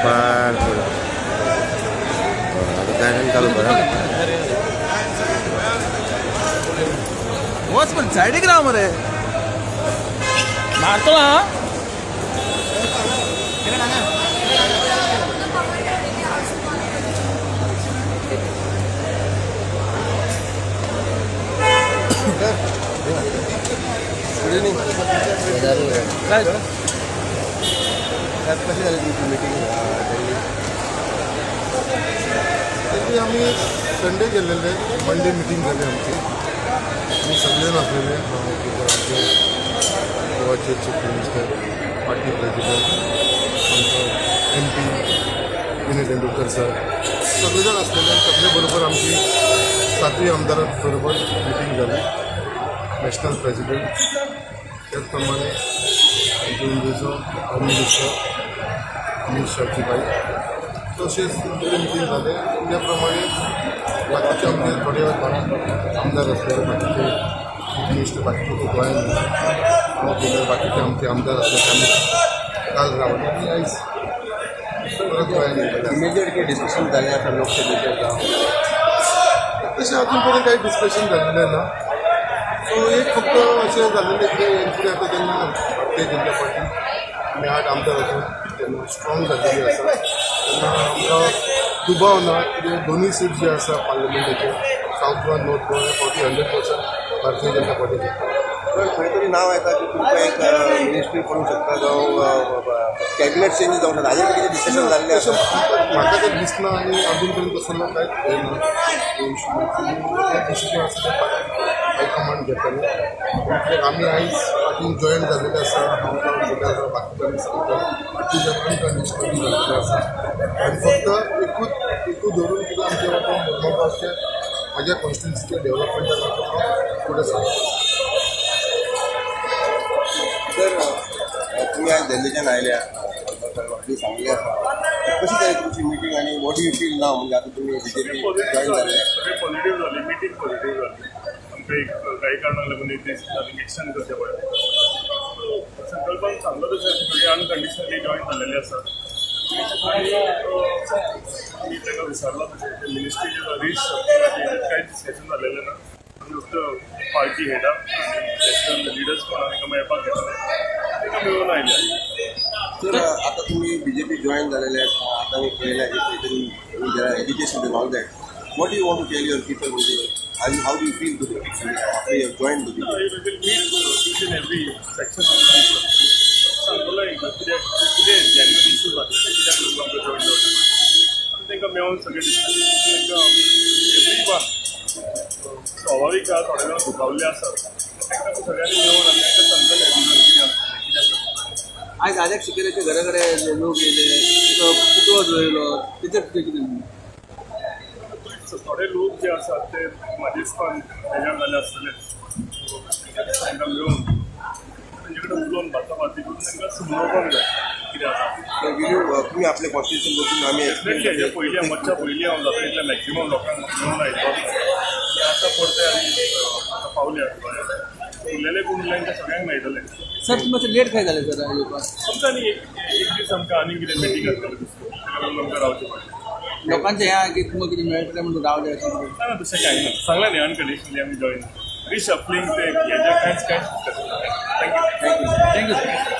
पार आता काय चालू करा वॉच पण साइड ग्रामर आहे मारतो ना कशी झाली तुमची मीटिंग आम्ही संडे गेलेले मंडे मिटिंग झाली आमची आम्ही सगळे नसलेले आमचे गोवाचे चीफ मिनिस्टर पार्टी प्रेसिडेंट आमचं MP विनय तेंडुलकर सर सगळेजण असलेले सगळे बरोबर आमची 7वी आमदारांबरोबर मिटिंग झाली नॅशनल प्रेसिडेंट त्याचप्रमाणे आमचे होम मिनिस्टर अमित शाहची बाई तसेच मिटिंग झाले त्याप्रमाणे बाकीचे आमचे थोडे आमदार असलेले बाकीचे चीफ मिनिस्टर बाकीचे जॉईन बाकीचे आमचे आमदार असले त्यांनी काल रावले आणि आईस इमिजिएट काही डिस्कशन झाले आता लोकसभेच्या तसे अजूनपर्यंत काही डिस्कशन झालेलं आहे ना सो एक फक्त असे झालेले की पुढे आता त्यांना भारतीय जनता पार्टी आम्ही 8 आमदार असून त्यांना स्ट्रॉंग झालेली असतात त्यांना आमचा दुबाव ना की दोन्ही सीट जे आसा पार्लमेंटाचे साऊथ गोवा नॉर्थ गोवा 100% भारतीय जनता पार्टीचे पण खंय नाव आहे का की तुमकां एक मिनिस्ट्री पडूंक शकता जावं कॅबिनेट चेंज जावंक शकता हाजेर कितें डिस्कशन जाल्लें आसा म्हाका तें दिसना आनी अजूनपर्यंत तसं कांयच डिसिजन आसा ते हायकमांड घेतले आमी आयज पार्टीन जॉयन जाल्लेले आसा हांव बाकीच्यांनी सांगता पार्टीच्या कंडिशनरी जाल्लेले आसा आनी फक्त एकूच धरून कितें आमचे वाटेन म्हाज्या कॉन्स्टिट्युन्सीच्या डेव्हलपमेंटाक हांव फुडें सांगता तर तुम्ही आज दिल्लीच्यान आयल्या सांगले आसा कशी जाली तुमची मिटींग आणि वॉट यू फील नाव म्हणजे आता तुम्ही BJP जॉईन झाले पॉझिटिव्ह झाली मिटींग पॉझिटिव्ह झाली आमकां एक काही कारणाक लागून एक दीस इलेक्शन करचें पडलें संकल्पान सांगलो तशें सगळीं अनकंडिशनली जॉईन जाल्लेली आसा आनी ताका विचारलो तशें मिनिस्ट्रीचे रीच कांय डिस्कशन जालेलें ना फक्त पार्टी हेडा नॅशनल लिडर्स पण ताका मेळपाक घेतले ताका मेळून आयले तर आता तुम्ही BJP जॉईन झालेले आहेत आता मी पळयल्या की खंय तरी education about that what you want to tell your people म्हणजे how do you feel to after you join to each and every section of the people. सांगलो कितें जेन्युइन इश्यूज आसले कित्याक लोक आमकां जॉईन जावचे आनी तांकां मेळून सगळे डिस्कशन तांकां एवरी वन स्वाभावीक आसा थोडे जाण दुखावल्ले आसात तांकां सगळ्यांनी मेळून आमी तांकां सांगतले कितें कित्याक आज आजक शिकेऱ्याचे घराकडे लोक येले पुतळो जोयलो तिथे कितें थोडे लोक जे आसात ते म्हाजे दिसपान तेज्या जाले आसतलेच तांकां मेळून तांचे कडेन उलोवन बाताबाती करून तांकां समजोवपाक जाय कितें आसा तुम्ही आपल्या कॉन्स्टिट्युशन बसून आम्ही डेफिनेटली हेजे पयलीं मातशा पयलीं हांव जाता तितल्या मॅक्झिमम लोकांक मेळून आयलो आतां पडटे आनी आतां पावले उरलेले कोण उरले तांकां सगळ्यांक मेळटले सर तुमचं लेट काय झालं सर येवपाक आमकां न्ही एक दीस आमकां आनी कितें मिटींग आसतलें दिसता ताका लागून आमकां रावचें पडलें लोकांचे ह्या की तुमकां कितें मेळटलें म्हणून रावले अशें ना ना तशें कांय ना सांगलां न्ही अनकंडिशनली आमी जॉईन रिशफलिंग ते हेजे कांयच डिस्कशन थँक्यू थँक्यू सर